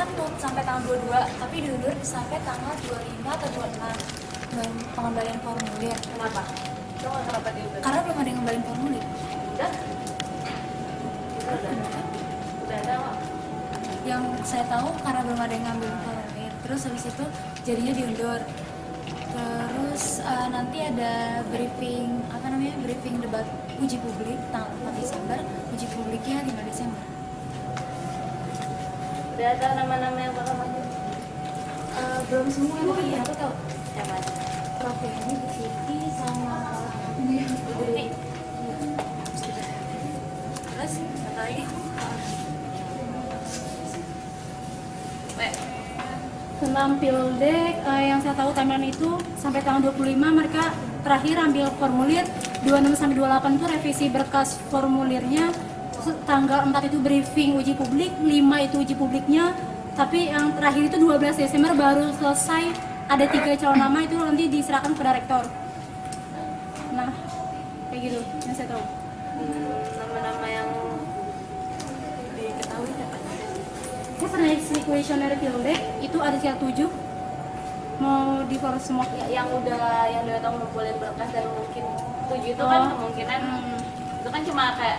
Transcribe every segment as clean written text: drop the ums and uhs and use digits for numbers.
kan sampai tanggal 22, tapi diundur sampai tanggal 25 atau 26 pengembalian formulir. Kenapa? Kenapa diundur? Karena belum ada yang ngembalin formulir. Udah? Udah ada kok. Yang saya tahu karena belum ada yang ngambil formulir. Terus habis itu jadinya diundur. Terus nanti ada briefing debat uji publik tanggal 4 Desember, uji publiknya 5 Desember. Udah ada nama-nama yang bakal maju? Belum semua. Oh iya, aku tahu. Siapa aja? Prof ini Bu Siti sama Bukti. terus Satu lagi? Weh, Tentang Pildek, yang saya tahu timeline itu sampai tanggal 25 mereka terakhir ambil formulir, 26 sampai 28 itu revisi berkas formulirnya, tanggal 4 itu briefing uji publik, 5 itu uji publiknya, tapi yang terakhir itu 12 Desember baru selesai, ada 3 calon nama itu nanti diserahkan kepada rektor. Nah, kayak gitu yang saya tahu. nama-nama yang diketahui siapa? Saya pernah isi kuesioner Pildek, itu ada sekitar 7, mau di forward semua. Yang udah tahu ngumpulin berkas dan mungkin 7 itu kan kemungkinan itu kan cuma kayak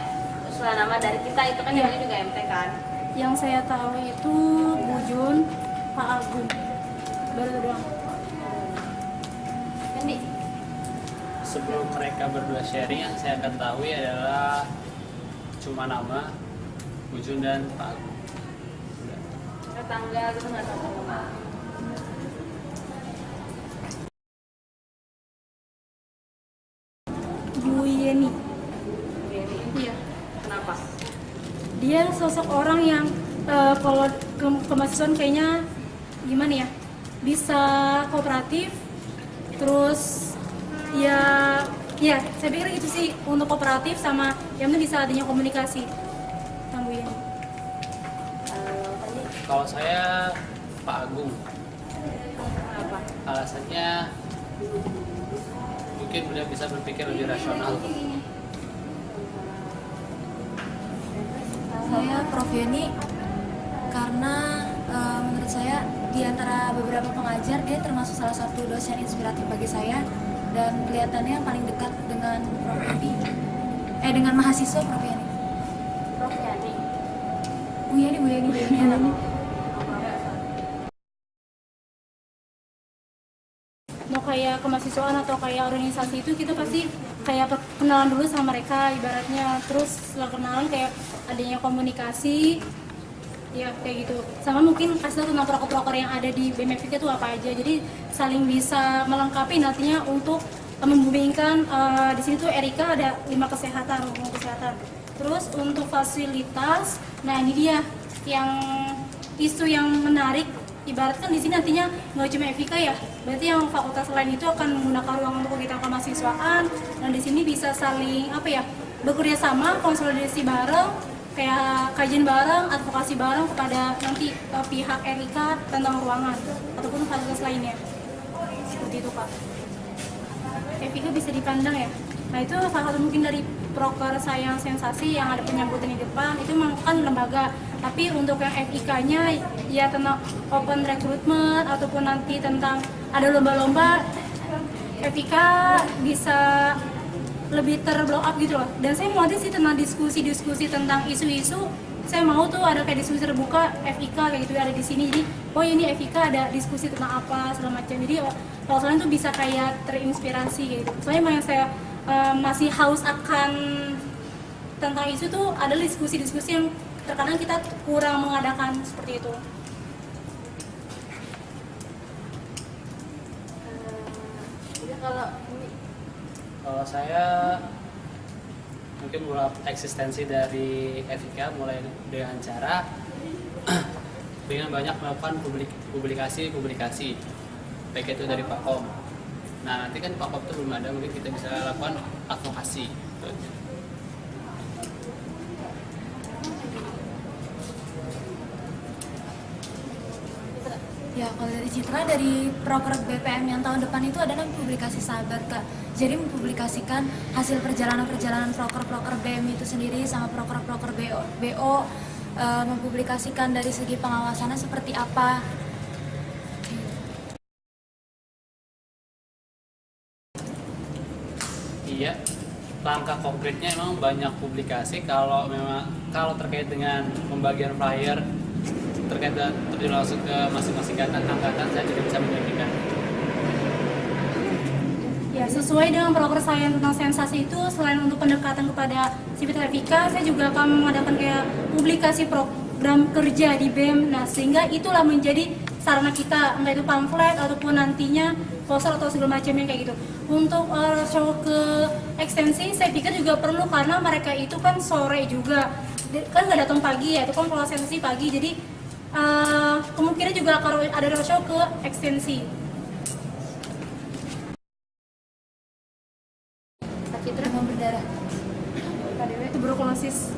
usulan nama dari kita, itu kan Iya. yang juga MT kan. Yang saya tahu itu Bu Jun, Pak Agung, baru itu doang. Nanti Sebelum mereka berdua sharing, yang saya ketahui adalah cuma nama Bujun dan Pak Agung. Udah. tetangga gitu nggak tahu nama. Bu Yeni, Ini iya. kenapa? Dia sosok orang yang kalau kemahasiswaan kayaknya gimana ya, bisa kooperatif, terus ya saya pikir itu sih untuk kooperatif sama yang penting bisa adanya komunikasi sama Bu Yeni. Tadi Kalau saya Pak Agung, kenapa? alasannya mungkin beliau bisa berpikir lebih rasional. saya Prof Yeni karena menurut saya di antara beberapa pengajar dia termasuk salah satu dosen inspiratif bagi saya dan kelihatannya yang paling dekat dengan Prof Yeni, dengan mahasiswa Prof Yeni. Prof Yani. Bu Yeni nama. Mau kayak kemahasiswaan atau kayak organisasi itu kita pasti kayak kenalan dulu sama mereka ibaratnya, terus setelah kenalan kayak adanya komunikasi ya kayak gitu, sama mungkin kasih tahu tentang proker-proker yang ada di BMFK itu apa aja, jadi saling bisa melengkapi nantinya untuk membandingkan. Di sini tuh Erika ada 5 kesehatan, ngomong kesehatan, terus untuk fasilitas, nah ini dia yang isu yang menarik. Ibaratkan di sini nantinya nggak cuma FIK ya, berarti yang fakultas lain itu akan menggunakan ruang untuk kegiatan kemahasiswaan, dan di sini bisa saling bekerja sama, konsolidasi bareng, kayak kajian bareng, advokasi bareng kepada nanti pihak RIK tentang ruangan ataupun fasilitas lainnya. Seperti itu Kak. FIK bisa dipandang ya. Nah itu salah satu mungkin dari proker sayang sensasi yang ada penyambutan di depan, itu memang kan lembaga. Tapi untuk yang FIK-nya ya tentang open recruitment ataupun nanti tentang ada lomba-lomba, FIK bisa lebih terblow up gitu loh. Dan saya mau ada sih tentang diskusi-diskusi tentang isu-isu. Saya mau tuh ada kayak diskusi terbuka FIK kayak gitu ada di sini. Jadi oh ini FIK ada diskusi tentang apa segala macam. Jadi kalau kalian tuh bisa kayak terinspirasi gitu. Soalnya emang yang saya masih haus akan tentang isu tuh adalah diskusi-diskusi yang terkadang kita kurang mengadakan seperti itu. Jadi kalau ini Kalau saya mungkin mulai eksistensi dari FIK mulai dengan cara dengan banyak melakukan publikasi baik itu dari Pakom. Nah nanti kan Pakom itu belum ada, mungkin kita bisa lakukan advokasi. Ya kalau dari Citra, dari proker BPM yang tahun depan itu ada namanya publikasi sahabat Kak. Jadi mempublikasikan hasil perjalanan proker-proker BM itu sendiri sama proker-proker BO mempublikasikan dari segi pengawasannya seperti apa. Iya, langkah konkretnya memang banyak publikasi. Kalau terkait dengan pembagian flyer terkait terjun langsung ke masing-masing angkatan, saya tidak bisa menjanjikan. Ya, sesuai dengan proker saya tentang sensasi itu, selain untuk pendekatan kepada sipil Evika, saya juga akan mengadakan kayak publikasi program kerja di BEM. Nah, sehingga itulah menjadi sarana kita, entah itu pamflet ataupun nantinya poster atau segala macamnya kayak gitu. Untuk show ke ekstensi, saya pikir juga perlu karena mereka itu kan sore juga, kan nggak datang pagi ya, itu kan kalau sensasi pagi, jadi kemungkinan juga akan ada show ke ekstensi. Demam berdarah. Tuberkulosis.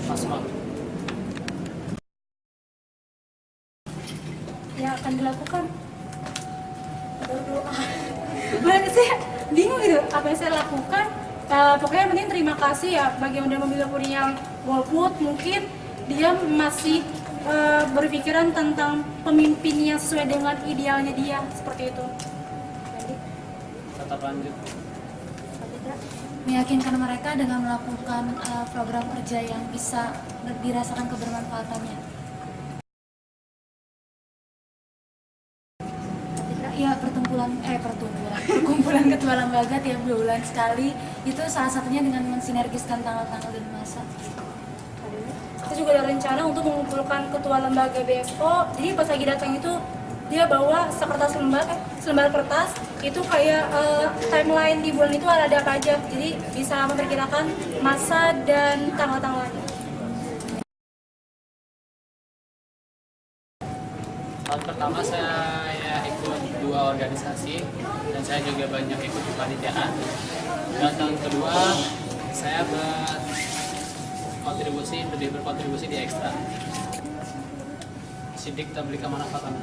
Asma. Ya akan dilakukan. Benar, saya bingung gitu apa yang saya lakukan. Pokoknya yang penting terima kasih ya bagi yang udah memilih yang golput, mungkin dia masih berpikiran tentang pemimpin yang sesuai dengan idealnya dia, seperti itu. Tetap lanjut. Meyakinkan mereka dengan melakukan program kerja yang bisa dirasakan kebermanfaatannya. Ya, perkumpulan ketua lembaga tiap bulan sekali, itu salah satunya dengan mensinergiskan tanggal-tanggal dan masa. Kita juga ada rencana untuk mengumpulkan ketua lembaga BSO. Jadi pas lagi datang itu dia bawa selembar kertas itu kayak timeline di bulan itu ada apa aja, jadi bisa memperkirakan masa dan tanggal-tanggalnya. Tahun pertama saya ikut 2 organisasi dan saya juga banyak ikut kepanitiaan. Dan tahun kedua saya lebih berkontribusi di ekstra. Sidik tablika manfaatan.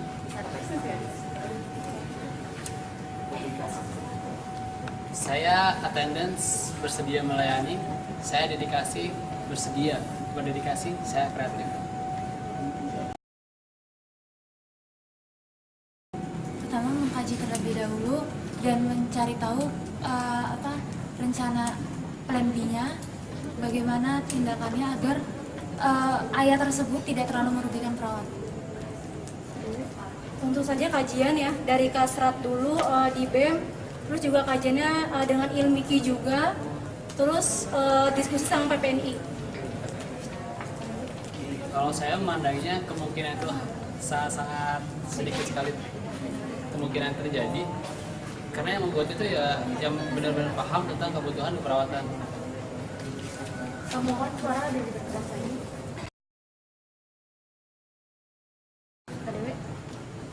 Saya attendance, bersedia melayani. Saya dedikasi, bersedia. Berdedikasi, saya kreatif. Pertama, mengkaji terlebih dahulu dan mencari tahu rencana plan B-nya, bagaimana tindakannya agar ayat tersebut tidak terlalu merugikan perawat. Tentu saja kajian ya dari Kasrat dulu di BEM, terus juga kajiannya dengan Ilmiki juga, terus diskusi sama PPNI. Kalau saya memandanginya kemungkinan itu sangat sedikit sekali kemungkinan terjadi, karena yang membuat itu ya yang benar-benar paham tentang kebutuhan keperawatan. Mohon suara ada di depan saya.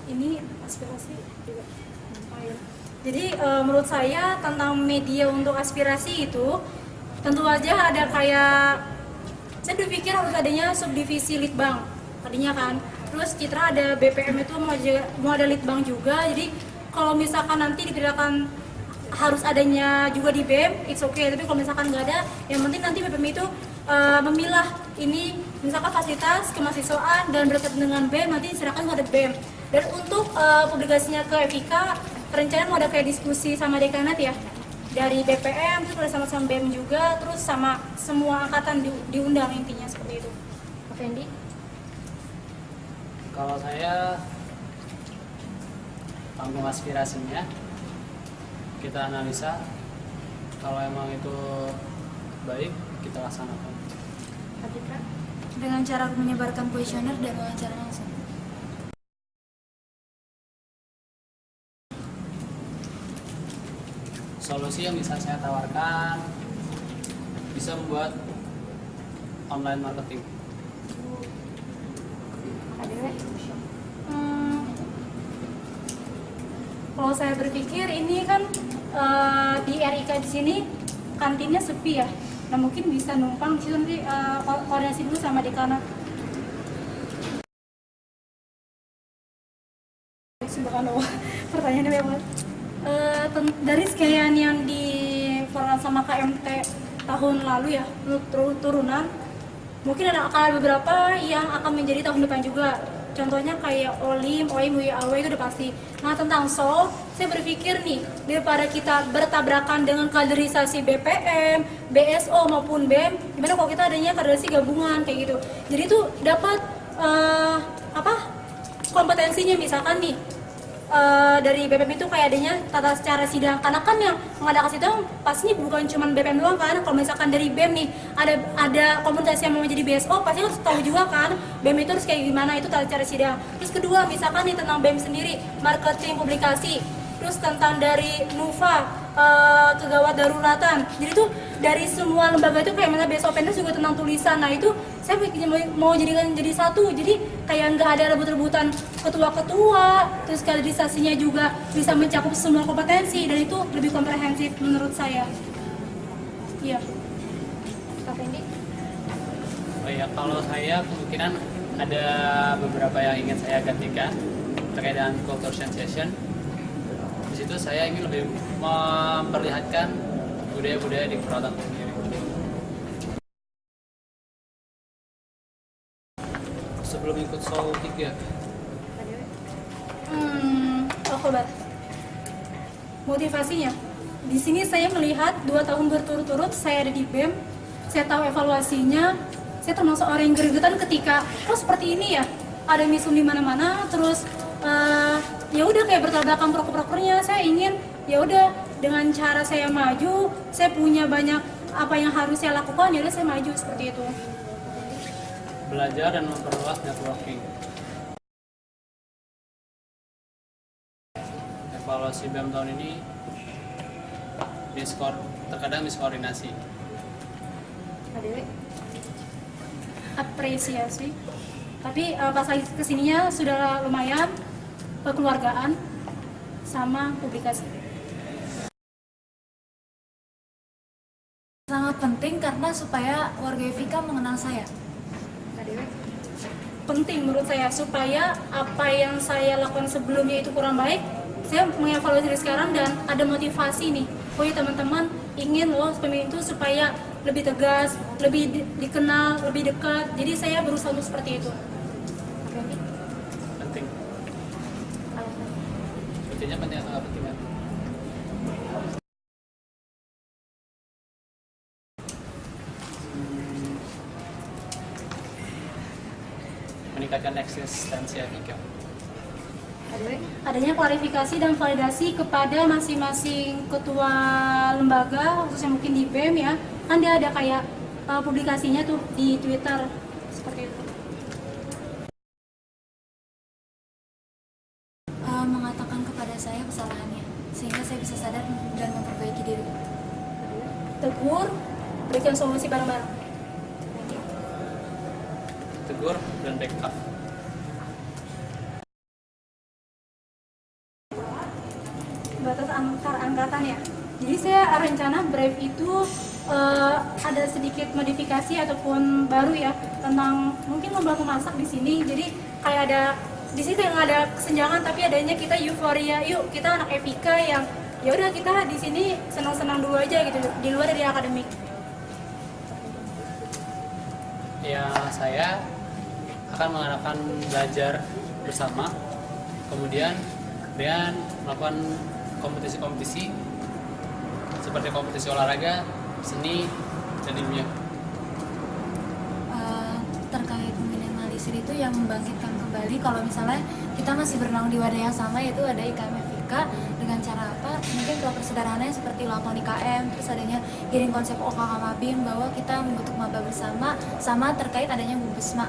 Ini aspirasi juga. Jadi menurut saya tentang media untuk aspirasi itu tentu aja ada kayak, saya berpikir harus adanya subdivisi litbang tadinya kan, terus Citra ada BPM itu mau ada litbang juga, jadi kalau misalkan nanti diperkirakan harus adanya juga di BEM, it's okay, tapi kalau misalkan nggak ada, yang penting nanti BPM itu memilah ini misalkan fasilitas kemahasiswaan dan berkaitan dengan BEM, nanti silakan ada BEM. Dan untuk publikasinya ke Evika, rencana mau ada kayak diskusi sama dekanat ya, dari BPM, terus ada sama-sama BEM juga, terus sama semua angkatan diundang, intinya seperti itu. Pak Fendi? Kalau saya tanggung aspirasinya, kita analisa, kalau emang itu baik kita laksanakan. Dengan cara menyebarkan kuesioner dan wawancara langsung. Solusi yang bisa saya tawarkan bisa membuat online marketing. Kalau saya berpikir ini kan di RIK di sini kantinnya sepi ya, nah mungkin bisa numpang di situ, nanti koordinasi dulu sama dekanat. Subhanallah, pertanyaannya banyak. Dari sekian yang di formal sama KMT tahun lalu ya, turunan mungkin ada beberapa yang akan menjadi tahun depan juga. Contohnya kayak OLIM, OIM, WIAW itu udah pasti. Nah tentang SOL, saya berpikir nih, daripada kita bertabrakan dengan kaderisasi BPM, BSO maupun BEM, gimana kalau kita adanya kaderisasi gabungan kayak gitu. Jadi itu dapat kompetensinya, misalkan nih dari BPM itu kayak adanya tata cara sidang, karena kan yang mengadakan sidang pastinya bukan cuma BPM doang kan. Kalau misalkan dari BEM nih ada komunitas yang mau menjadi BSO, pasti harus tahu juga kan BEM itu harus kayak gimana, itu tata cara sidang. Terus kedua misalkan nih tentang BEM sendiri, marketing publikasi, terus tentang dari NUVA, kegawat daruratan. Jadi tuh dari semua lembaga itu kayak misalnya BSO PNS juga tentang tulisan. Nah itu saya mau jadikan jadi satu, jadi kayak nggak ada rebut-rebutan ketua-ketua, terus kaderisasinya juga bisa mencakup semua kompetensi, dan itu lebih komprehensif menurut saya. Iya. Kak Fendi? Oh ya, kalau saya kemungkinan ada beberapa yang ingin saya gantikan terkait dengan culture sensation. Di situ saya ingin lebih memperlihatkan budaya-budaya di produk sendiri. Sebelum ikut SOL 3, Oke, motivasinya di sini saya melihat 2 tahun berturut-turut saya ada di BEM, saya tahu evaluasinya, saya termasuk orang yang gregetan ketika seperti ini ya, ada misum di mana-mana, terus ya udah kayak bertabrakan proker-prokernya. Saya ingin ya udah dengan cara saya maju, saya punya banyak apa yang harus saya lakukan, ya udah saya maju seperti itu. belajar dan memperluas networking. Evaluasi BEM tahun ini terkadang miskoordinasi. Apresiasi, tapi pas lagi kesininya sudah lumayan, kekeluargaan sama publikasi. Sangat penting karena supaya warga Evika mengenal saya. Penting menurut saya supaya apa yang saya lakukan sebelumnya itu kurang baik, saya mengevaluasi dari sekarang dan ada motivasi nih. Oh ya teman-teman, ingin loh pemimpin itu supaya lebih tegas, lebih dikenal, lebih dekat. Jadi saya berusaha untuk seperti itu. Penting. Intinya penting atau nggak penting kan? Meningkatkan eksistensi Evika. Adanya klarifikasi dan validasi kepada masing-masing ketua lembaga, khususnya mungkin di BEM ya, kan dia ada kayak publikasinya tuh di Twitter seperti itu. Mengatakan kepada saya kesalahannya sehingga saya bisa sadar dan memperbaiki diri. Tegur, berikan solusi bareng-bareng. Tegur dan backup. Batas antar angkatan ya. Jadi saya rencana Brave itu ada sedikit modifikasi ataupun baru ya tentang mungkin lomba memasak di sini. Jadi kayak ada di sini kayak nggak ada kesenjangan, tapi adanya kita euforia. Yuk kita anak Evika yang ya udah kita di sini senang-senang dulu aja gitu di luar dari akademik. Ya, saya akan mengadakan belajar bersama, kemudian dengan melakukan kompetisi-kompetisi seperti kompetisi olahraga, seni, dan ilmiah. Terkait meminimalisir itu yang membangkitkan kembali kalau misalnya kita masih bernaung di wadah yang sama, yaitu ada IKM Evika. Dengan cara apa? Mungkin kalau persederhananya seperti lakon IKM, terus adanya giring konsep OKK Mabim bahwa kita membentuk maba bersama, sama terkait adanya Bubesma.